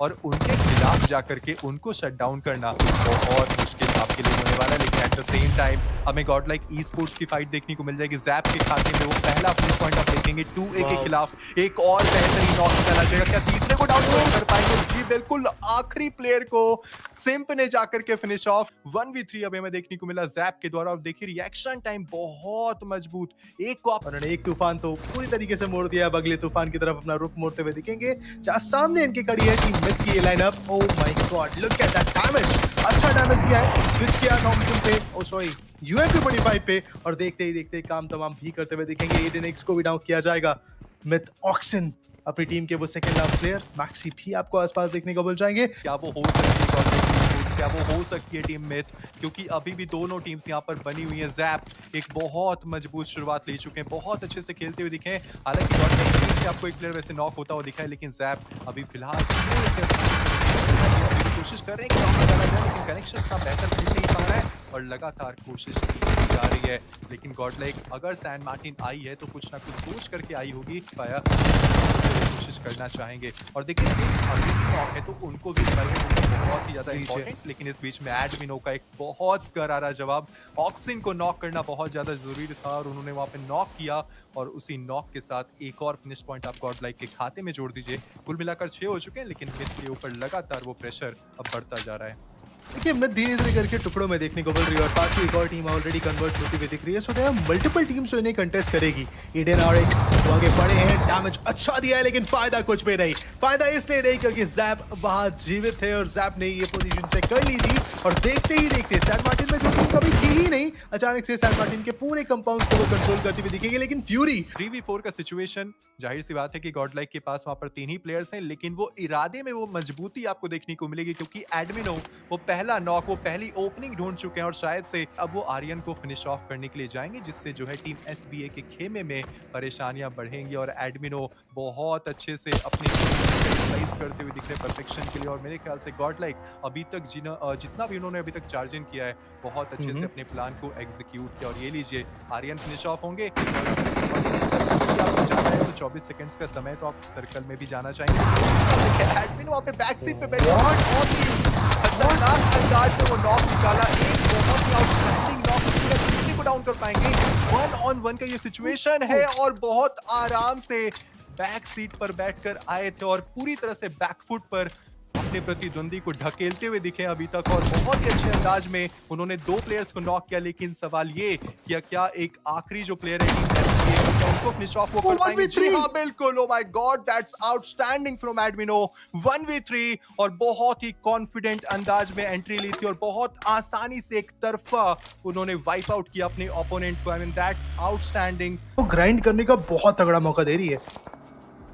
और उनके खिलाफ जाकर के उनको शट डाउन करना बहुत मुश्किल आपके लिए होने वाला है। लेकिन एट द सेम टाइम हमें गॉड लाइक ई स्पोर्ट्स की फाइट देखने को मिल जाएगी। ज़ैप के खाते में वो पहला फिनिश पॉइंट आप देखेंगे 2A के खिलाफ एक और बेहतरीन नॉक निकाला जाएगा। क्या तीसरे को डाउन कर पाएंगे? जी बिल्कुल, आखिरी प्लेयर को सिम्प ने जाकर के फिनिश ऑफ 1v3 अब हमें देखने को मिला ज़ैप के द्वारा। और देखिए रिएक्शन टाइम बहुत मजबूत। एक को उन्होंने एक तूफान तो पूरी तरीके से मोड़ दिया। अब अगले तूफान की तरफ अपना रुख मोड़ते हुए दिखेंगे जहां सामने इनकी खड़ी है टीम मिथ की ये lineup. Oh my God, look at that damage. अच्छा डैमेज दिया है, स्विच किया थॉमसन पे, ओ सॉरी यूएमपी 25 पे, और देखते ही देखते काम तमाम भी करते हुए दिखेंगे। एडेनिक्स को भी डाउन किया जाएगा। मिथ ऑक्सन अपनी टीम के वो सेकंड लास्ट प्लेयर मैक्सी भी आपको आसपास देखने को मिल जाएंगे। क्या वो हो सकती है, क्या वो हो सकती है टीम मिथ? क्योंकि अभी भी दोनों टीम्स यहाँ पर बनी हुई हैं। ज़ैप एक बहुत मजबूत शुरुआत ले चुके हैं, बहुत अच्छे से खेलते हुए दिखे हैं। हालांकि गॉड लाइक से आपको एक प्लेयर वैसे नॉक होता हुआ दिखा है, लेकिन ज़ैप अभी फिलहाल कोशिश कर रहे हैं कि नॉक लगाया जाए, लेकिन कनेक्शन इतना बेहतर मिल नहीं पा रहा है और लगातार कोशिश की जा रही है। लेकिन गॉड लाइक अगर सैन मार्टिन आई है तो कुछ ना कुछ सोच करके आई होगी, पाया कोशिश करना चाहेंगे। और देखिए अभी नॉक है तो उनको भी बहुत ही ज्यादा इंपॉर्टेंट, लेकिन इस बीच में एडमिनो का एक बहुत करारा जवाब। ऑक्सिन को नॉक करना बहुत ज्यादा जरूरी था और उन्होंने वहां पे नॉक किया, और उसी नॉक के साथ एक और फिनिश पॉइंट आप गॉड लाइक के खाते में जोड़ दीजिए। कुल मिलाकर 6 हो चुके हैं, लेकिन मिथ के ऊपर लगातार वो प्रेशर अब बढ़ता जा रहा है। देखिए मिथ धीरे धीरे करके टुकड़ों में देखने को मिल रही है और पास ही एक और टीम ऑलरेडी कन्वर्ट होती हुई दिख रही है। सो देयर मल्टीपल टीम्स जो इन्हें कंटेस्ट करेगी। ईडन आरएक्स वो आगे बढ़े हैं, डैमेज अच्छा दिया है, लेकिन फायदा कुछ भी नहीं। फायदा इसलिए नहीं क्योंकि ज़ैप वहां जीवित है और ज़ैप ने ये पोजीशन चेक कर ली थी, और देखते ही देखते सैन मार्टिन में जो टीम कभी थी ही नहीं, अचानक से सैन मार्टिन के पूरे कंपाउंड को वो कंट्रोल करती हुई दिखेगी। लेकिन फ्यूरी 3v4 का सिचुएशन, जाहिर सी बात है कि गॉड लाइक के पास वहां पर 3 ही प्लेयर्स हैं, लेकिन वो इरादे में वो मजबूती आपको देखने को मिलेगी क्योंकि एडमिनो वो पहला नॉक, वो पहली ओपनिंग ढूंढ चुके हैं और शायद से अब वो आर्यन को फिनिश ऑफ करने के लिए जाएंगे, जिससे जो है टीम एसबीए के खेमे में परेशानियां बढ़ेंगी। और एडमिनो बहुत अच्छे से अपनी यूटिलाइज करते हुए दिख रहे हैं परफेक्शन के लिए। और मेरे ख्याल से गॉड लाइक अभी तक जितना भी उन्होंने अभी तक चार्ज इन किया है, बहुत अच्छे से अपने प्लान को एग्जीक्यूट किया। और ये लीजिए आर्यन फिनिश ऑफ होंगे, आपको जाना है तो 24 सेकंड्स का समय तो आप सर्कल में भी जाना चाहेंगे। एडमिन वहां पे बैक सीट पे बैठे हैं, बहुत ही खतरनाक अंदाज में वो नॉक निकाला, एक बहुत ही आउटस्टैंडिंग नॉक, किसी को डाउन कर पाएंगे। 1-on-1 का ये सिचुएशन है और बहुत आराम से बैक सीट पर बैठकर आए थे और पूरी तरह से बैकफुट पर अपने प्रतिद्वंदी को ढकेलते हुए दिखे अभी तक। और बहुत ही अच्छे अंदाज में उन्होंने 2 प्लेयर्स को नॉक किया, लेकिन सवाल ये कि क्या एक आखिरी जो प्लेयर है उनको फिनिश ऑफ वो कर पाएंगे? जी हाँ बिल्कुल। Oh my god, that's outstanding from Admino. 1v3 और बहुत ही कॉन्फिडेंट अंदाज में एंट्री ली थी और बहुत आसानी से एक तरफा उन्होंने वाइप आउट किया अपने ओपोनेंट को। I mean that's outstanding. वो ग्राइंड करने का बहुत तगड़ा मौका दे रही है।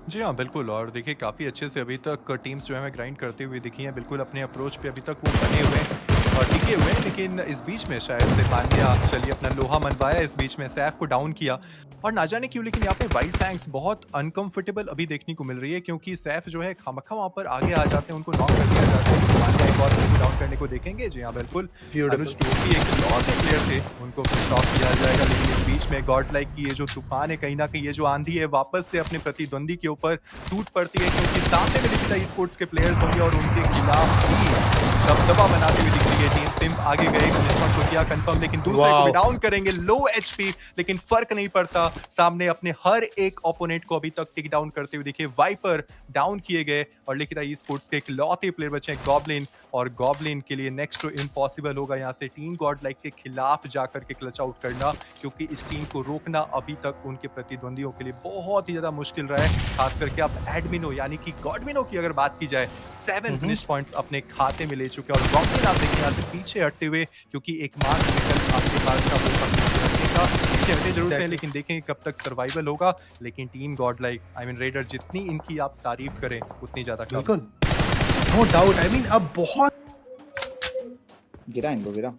जी हाँ, बिल्कुल। और देखिए काफ़ी अच्छे से अभी तक टीम्स जो है हमें ग्राइंड करते हुए दिखी हैं, बिल्कुल अपने अप्रोच पे अभी तक वो बने हुए हैं और टिके हुए हैं। लेकिन इस बीच में शायद से पांड्या चलिए अपना लोहा मनवाया, इस बीच में सैफ को डाउन किया और ना जाने क्यों, लेकिन यहाँ पे वाइल्ड फैंग्स बहुत अनकंफर्टेबल अभी देखने को मिल रही है क्योंकि सैफ जो है खामखा वहाँ पर आगे आ जाते हैं, उनको नॉक कर दिया जाता है। पांड्या एक और डाउन करने को देखेंगे। जी हाँ बिल्कुल, एक लॉट प्लेयर थे, उनको स्टॉप किया जाएगा। लेकिन इस बीच में गॉड लाइक की ये जो तूफान है, कहीं ना कहीं ये जो आंधी है वापस से अपने प्रतिद्वंदी के ऊपर टूट पड़ती है क्योंकि सामने में दिखता है स्पोर्ट्स के प्लेयर्स होंगे और उनके खिलाफ ही दबदबा बनाते हुए दिख रही है टीम। सिम्प आगे गए, को किया कंफर्म, लेकिन दूसरे को भी डाउन करेंगे। लो एचपी, लेकिन फर्क नहीं पड़ता, सामने अपने हर एक ओपोनेंट को अभी तक टेक डाउन करते हुए दिखे। वाइपर डाउन किए गए और लेकिन ई स्पोर्ट्स के इकलौते प्लेयर बचे हैं गॉब्लिन, और गॉब्लिन के लिए नेक्स्ट तो इम्पॉसिबल होगा यहाँ से टीम गॉड लाइक के खिलाफ जाकर के क्लच आउट करना, क्योंकि इस टीम को रोकना अभी तक उनके प्रतिद्वंदियों के लिए बहुत ही ज्यादा मुश्किल रहा है। खास करके अब एडमिनो यानी कि गॉडमिनो की अगर बात की जाए, 7 फिनिश पॉइंट्स अपने खाते में ले चुके हैं और गॉब्लिन आप देखिए यहाँ से पीछे हटते हुए, क्योंकि एक मार्क निकल आपके पास का पीछे हटे जरूर से, लेकिन देखें कब तक सर्वाइवल होगा। लेकिन team God like I mean raider, जितनी इनकी आप तारीफ करें उतनी ज्यादा कम। नो डाउट, आई मीन अब बहुत गिरा इनको, गिरा।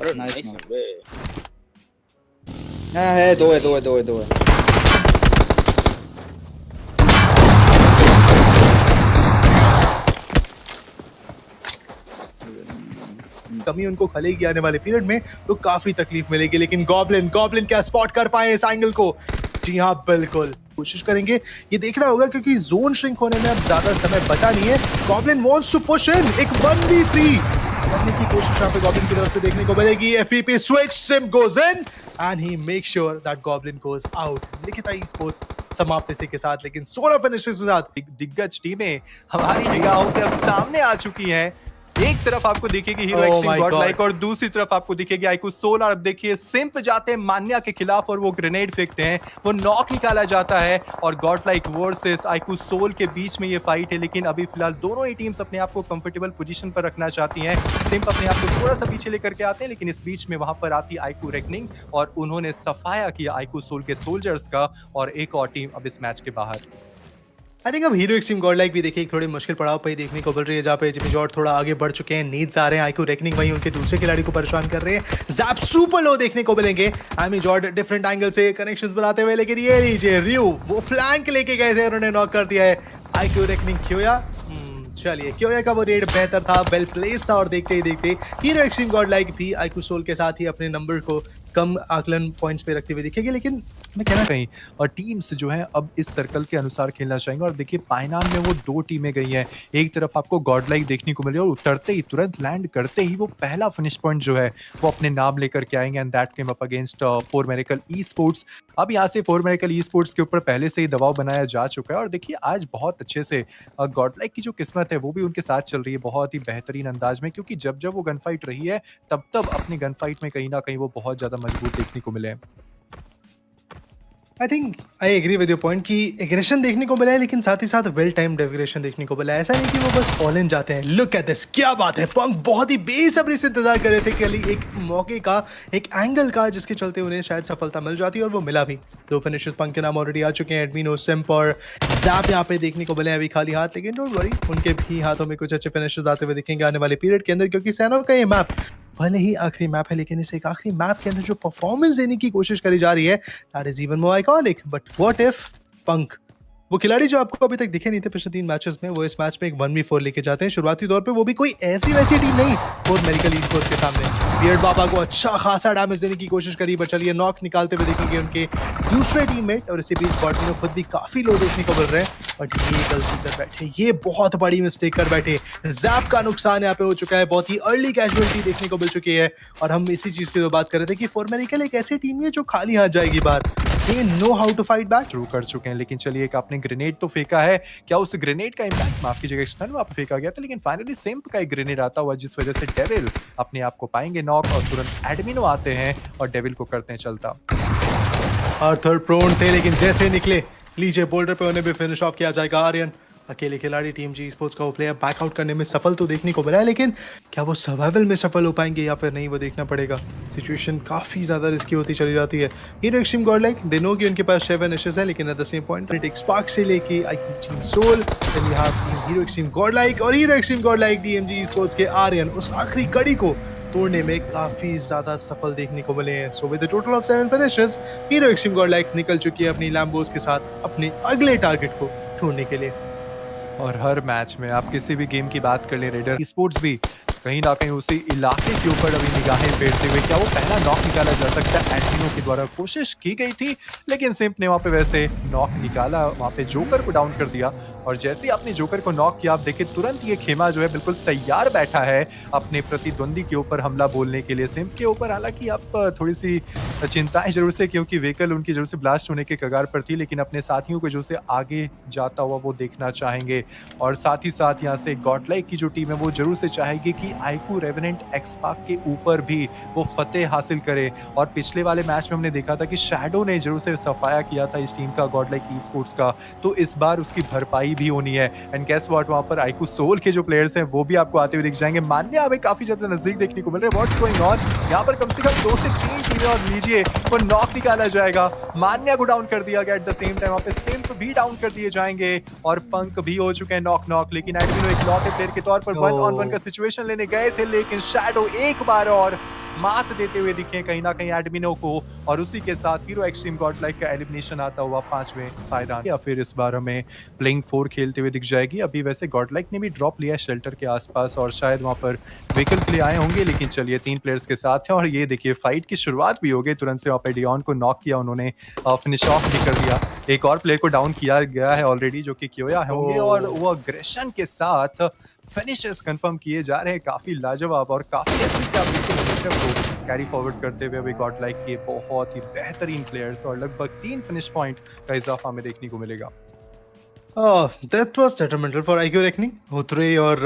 नाइस है, दो है। कमी उनको खलेगी आने वाले पीरियड में तो काफी तकलीफ मिलेगी। लेकिन गॉब्लिन क्या स्पॉट कर पाए इस एंगल को? जी हाँ, बिल्कुल कोशिश करेंगे, ये देखना होगा क्योंकि जोन श्रिंक होने में अब ज्यादा समय बचा नहीं है। Goblin wants to push in, एक 1v3 करने की कोशिश यहाँ पे गॉब्लिन की तरफ से देखने को मिलेगी। FEP switch, SIM goes in and he make sure that goblin goes out. लिखिता ई-स्पोर्ट्स समाप्त इसी के साथ, लेकिन 16 फिनिशेस के साथ दिग्गज टीमें हमारी निगाहों के अब सामने आ चुकी हैं। एक तरफ आपको दिखेगी hero Oh extreme my Godlike God. और दूसरी तरफ आपको दिखेगी आईकू सोल। और अब देखिए सिंप जाते हैं मान्या के खिलाफ और वो ग्रेनेड फेंकते हैं, वो नॉक निकाला जाता है और गॉडलाइक वर्सेस आईकू सोल के बीच में ये फाइट है। लेकिन अभी फिलहाल दोनों ही टीम्स अपने आप को कंफर्टेबल पोजीशन पर रखना चाहती हैं। सिंप अपने आप को थोड़ा सा पीछे लेकर के आते हैं, लेकिन इस बीच में वहां पर आती आईकू रेकनिंग और उन्होंने सफाया किया आईकू सोल के सोल्जर्स का और एक और टीम अब इस मैच के बाहर। आई थिंक अब हीरो एक्सट्रीम गॉडलाइक भी देखिए एक थोड़ी मुश्किल पड़ाव पे ही देखने को मिल रही है, जहाँ पे जिमी जॉर्ड थोड़ा आगे बढ़ चुके हैं, नीड्स आ रहे हैं, आईकू रेकनिंग वहीं उनके दूसरे खिलाड़ी को परेशान कर रहे हैं। जैप सुपर लो देखने को मिलेंगे, आमी जॉर्ड डिफरेंट एंगल से कनेक्शंस बनाते हुए, लेकिन ये लीजिए रियो वो फ्लैंक लेके गए थे, उन्होंने नॉक कर दिया है आईकू रेकनिंग। क्योया चलिए क्योया का वो रेड बेहतर था, वेल प्लेस था और देखते ही देखते हीरो एक्सट्रीम गॉडलाइक भी आईकू सोल के साथ ही अपने नंबर को कम आकलन पॉइंट्स पे रखते हुए दिखेगी। लेकिन मैं कहना कहीं और टीम्स जो हैं अब इस सर्कल के अनुसार खेलना चाहेंगे। और देखिए पाइनान में वो दो टीमें गई हैं, एक तरफ आपको गॉडलाइक देखने को मिली और उतरते ही तुरंत लैंड करते ही वो पहला फिनिश पॉइंट जो है वो अपने नाम लेकर के आएंगे and that came up against four Merical esports. अब यहाँ से फोर मेरिकल ई स्पोर्ट्स के ऊपर पहले से ही दबाव बनाया जा चुका है और देखिए आज बहुत अच्छे से गॉडलाइक की जो किस्मत है वो भी उनके साथ चल रही है बहुत ही बेहतरीन अंदाज में, क्योंकि जब जब वो गन फाइट रही है तब तब अपनी गन फाइट में कहीं ना कहीं वो बहुत ज्यादा मजबूत देखने को मिले हैं। I think I agree with your point कि एग्रेशन देखने को मिला है, लेकिन साथ ही साथ वेल टाइम्ड एग्रेशन देखने को मिला है। ऐसा नहीं कि वो बस ऑल इन जाते हैं। लुक एट दिस, क्या बात है, पंक बहुत ही बेसब्री से इंतजार कर रहे थे कि एक मौके का, एक एंगल का जिसके चलते उन्हें शायद सफलता मिल जाती और वो मिला भी। दो फिनिशेस पंक के नाम ऑलरेडी आ चुके हैं, एडमिनो, सिम्प और जैप यहाँ पे देखने को मिले हैं अभी खाली हाथ, लेकिन डोंट वरी उनके भी हाथों में कुछ अच्छे फिनिशेस आते हुए दिखेंगे आने वाले पीरियड के अंदर, क्योंकि सैनो का ये मैप भले ही आखिरी मैप है, लेकिन इस एक आखिरी मैप के अंदर जो परफॉर्मेंस देने की कोशिश करी जा रही है that is even more iconic. But what if Punk, वो खिलाड़ी जो आपको अभी तक दिखे नहीं थे पिछले 3 मैचेस में, वो इस मैच में एक 1v4 लेके जाते हैं शुरुआती तौर पे, वो भी कोई ऐसी वैसी टीम नहीं, फोर मेरिकल ई-स्पोर्ट्स के सामने। बियर्ड बाबा को अच्छा खासा डैमेज देने की कोशिश करी, बट चलिए नॉक निकालते हुए देखेंगे उनके दूसरे टीममेट और इसी बीच बॉटमिनो खुद भी काफी लो देखने को मिल रहे हैं। बट ये गलती कर बैठे, ये बहुत बड़ी मिस्टेक कर बैठे। जैप का नुकसान यहाँ पे हो चुका है, बहुत ही अर्ली कैजुअलिटी देखने को मिल चुकी है और हम इसी चीज की तो बात कर रहे थे कि फोर मेरिकल एक ऐसी टीम है जो खाली हाथ जाएगी बाहर। They know how to fight back. शुरू कर चुके हैं, लेकिन चलिए एक आपने ग्रेनेड तो फेंका है, क्या उस ग्रेनेड का इम्पैक्ट, माफ कीजिएगा, स्टन वहां पे फेंका गया था, लेकिन फाइनली सिम्प का एक ग्रेनेड आता हुआ जिस वजह से डेविल अपने आप को पाएंगे नॉक और तुरंत एडमिनो आते हैं और डेविल को करते हैं चलता। आर्थर प्रोन थे, लेकिन जैसे निकले लीजिए बोल्डर पे उन्हें भी फिनिश ऑफ किया जाएगा। आर्यन अकेले खिलाड़ी टीम जी स्पोर्ट्स का वो प्लेयर बैकआउट करने में सफल तो देखने को मिला है, लेकिन क्या वो सर्वाइवल में सफल हो पाएंगे या फिर नहीं, वो देखना पड़ेगा। सिचुएशन काफी ज्यादा रिस्की होती चली जाती है। Hero Xtreme Godlike they know कि उनके पास 7 फिनिशेस है, लेकिन एट द सेम पॉइंट एक स्पार्क से लेके iQOO team Soul, then we have team Hero Xtreme Godlike और Hero Xtreme Godlike DMG Sports के आर्यन उस आखिरी कड़ी को तोड़ने में काफी ज्यादा सफल देखने को मिले हैं। So with the total of 7 finishes, hero Xtreme Godlike निकल चुकी है अपनी लैम्बोस के साथ अपने अगले टारगेट को ढूंढने के लिए। और हर मैच में आप किसी भी गेम की बात कर लें, रेडर स्पोर्ट्स भी कहीं ना कहीं उसी इलाके के ऊपर अभी निगाहें फेरते हुए क्या वो पहला नॉक निकाला जा सकता है। एंटिनो के द्वारा कोशिश की गई थी, लेकिन सिम्प ने वहां पे वैसे नॉक निकाला, वहां पे जोकर को डाउन कर दिया और जैसे ही आपने जोकर को नॉक किया, आप देखिए तुरंत ये खेमा जो है बिल्कुल तैयार बैठा है अपने प्रतिद्वंदी के ऊपर हमला बोलने के लिए। सिम्प के ऊपर हालांकि आप थोड़ी सी चिंताएं जरूर से, क्योंकि व्हीकल उनकी जरूर से ब्लास्ट होने के कगार पर थी, लेकिन अपने साथियों को जो से आगे जाता हुआ वो देखना चाहेंगे। और साथ ही साथ यहाँ से गॉडलाइक की जो टीम है वो जरूर से चाहेगी कि आईकू रेवेनेंट एक्सपार्क के ऊपर भी वो फतेह हासिल करे। और पिछले वाले मैच में हमने देखा था कि शैडो ने जरूर से सफाया किया था इस टीम का, गॉडलाइक ई स्पोर्ट्स का, तो इस बार उसकी भरपाई भी होनी है। एंड गेस व्हाट, वहां पर आईकू सोल के जो प्लेयर्स हैं वो भी आपको आते हुए दिख जाएंगे। मान्या हमें काफी ज्यादा नजदीक देखने को मिल रहे हैं। व्हाट्स गोइंग ऑन, यहाँ पर कम से कम 2 से 3 टीमें और लीजिए वो नॉक निकाला जाएगा। मान्या को डाउन कर दिया गया, एट द सेम टाइम वहां पे सिम्प भी डाउन कर दिए जाएंगे और पंक भी हो चुके हैं नॉक। लेकिन एडमिनो एक लॉट प्लेयर के तौर पर 1-on-1 का सिचुएशन लेने गए थे, लेकिन शैडो एक बार और मात देते हुए दिखे कहीं ना कहीं एडमिनो को, और उसी के साथ हीरो एक्सट्रीम गॉड लाइक का एलिमिनेशन आता हुआ 5वें पायदान, या फिर इस बार हमें प्लेइंग 4 खेलते हुए दिख जाएगी। अभी वैसे गॉड लाइक ने भी ड्रॉप लिया है शेल्टर के आसपास और शायद वहां पर व्हीकल के लिए आए होंगे, लेकिन चलिए 3 प्लेयर्स के साथ है और ये देखिए फाइट की शुरुआत भी हो गई। तुरंत से वहां पे डियोन को नॉक किया उन्होंने, फिनिश ऑफ भी कर दिया। एक और प्लेयर को डाउन किया गया है ऑलरेडी जो कि कियोया होंगे, और वो अग्रेशन के साथ फिनिशेस कंफर्म किए जा रहे हैं। काफी लाजवाब और काफी अच्छे से आप देखो मोमेंटम को कैरी फॉरवर्ड करते हुए अभी गॉड लाइक के बहुत ही बेहतरीन प्लेयर्स और लगभग 3 फिनिश पॉइंट का इजाफा हमें देखने को मिलेगा। That was detrimental for IQ reckoning. उतरे और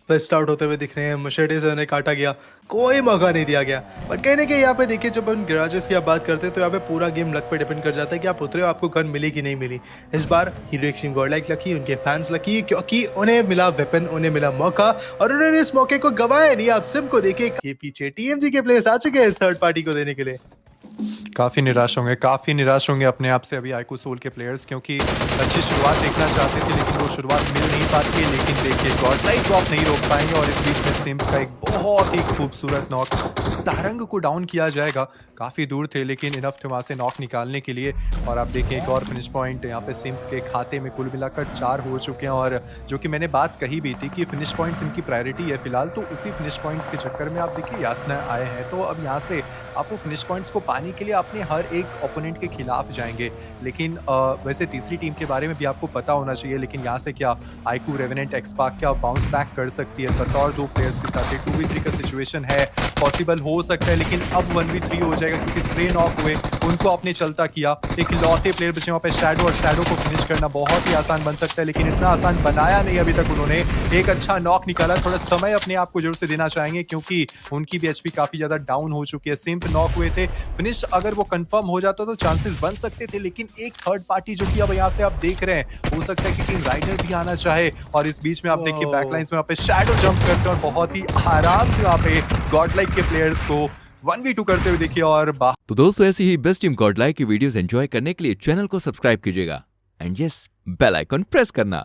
बेस्ट आउट होते हुए दिख रहे हैं। मर्सिडीज से उन्हें काटा गया, कोई मौका नहीं दिया गया। बट कहीं ना कहीं यहाँ पे देखिए जब हम गैराजेस की आप बात करते हैं तो यहाँ पे पूरा गेम लक पे डिपेंड कर जाता है कि आप उतरे हो, आपको गन मिली कि नहीं मिली। इस बार Hero Xtreme Godlike lucky, उनके फैंस लकी, क्योंकि उन्हें मिला वेपन, उन्हें मिला मौका और उन्होंने इस मौके को गवाया नहीं। आप सिम को देखिए, ये पीछे टीएमजी के प्लेयर्स आ चुके हैं इस थर्ड पार्टी को देने के लिए। काफ़ी निराश होंगे अपने आप से अभी आईक्यू सोल के प्लेयर्स, क्योंकि अच्छी शुरुआत देखना चाहते थे लेकिन वो शुरुआत मिल नहीं पाती है। लेकिन देखिए गॉड लाइक ड्रॉप नहीं रोक पाएंगे और इस बीच में सिम्प का एक बहुत ही खूबसूरत नॉक, तारंग को डाउन किया जाएगा। काफ़ी दूर थे लेकिन इनफ थे वहाँ से नॉक निकालने के लिए। और आप देखिए एक और फिनिश पॉइंट यहाँ पे सिम्प के खाते में कुल मिलाकर 4 हो चुके हैं, और जो कि मैंने बात कही भी थी कि फिनिश पॉइंट्स इनकी प्रायोरिटी है फिलहाल, तो उसी फिनिश पॉइंट्स के चक्कर में आप देखिए यासना आए हैं। तो अब यहाँ से आप वो फिनिश पॉइंट्स को पाने के लिए अपने हर एक ओपोनेंट के खिलाफ जाएंगे। लेकिन वैसे तीसरी टीम के बारे में भी आपको पता होना चाहिए, लेकिन यहाँ से क्या आईक्यू रेवेनेंट एक्सपार्क क्या बाउंस बैक कर सकती है? बतौर 2 प्लेयर्स के साथ 2v3 का सिचुएशन है, पॉसिबल हो सकता है, लेकिन अब 1v3 हो जाएगा क्योंकि स्प्रे नॉक हुए, उनको आपने चलता किया। एक लौटे प्लेयर बचे वहाँ पे शैडो, और शैडो को फिनिश करना बहुत ही आसान बन सकता है, लेकिन इतना आसान बनाया नहीं अभी तक उन्होंने। एक अच्छा नॉक निकाला, थोड़ा समय अपने आप को जरूर से देना चाहेंगे क्योंकि उनकी भी एचपी काफी ज्यादा डाउन हो चुकी है। सिम्प नॉक हुए थे, फिनिश अगर वो कंफर्म हो जाता तो चांसेस बन सकते थे, लेकिन एक थर्ड पार्टी जो कि अब यहाँ से आप देख रहे हैं, हो सकता है कि टीम राइडर भी आना चाहे। और इस बीच में आप देखिए बैकलाइंस में वहाँ पे शैडो जंप करते हैं और बहुत ही आराम से वहाँ पे गॉड लाइक के प्लेयर्स को 1v2 करते हुए देखिए। और तो दोस्तों ऐसी ही बेस्ट टीम गॉड लाइक की वीडियोस एंजॉय करने के लिए चैनल को सब्सक्राइब कीजिएगा and yes bell icon press करना।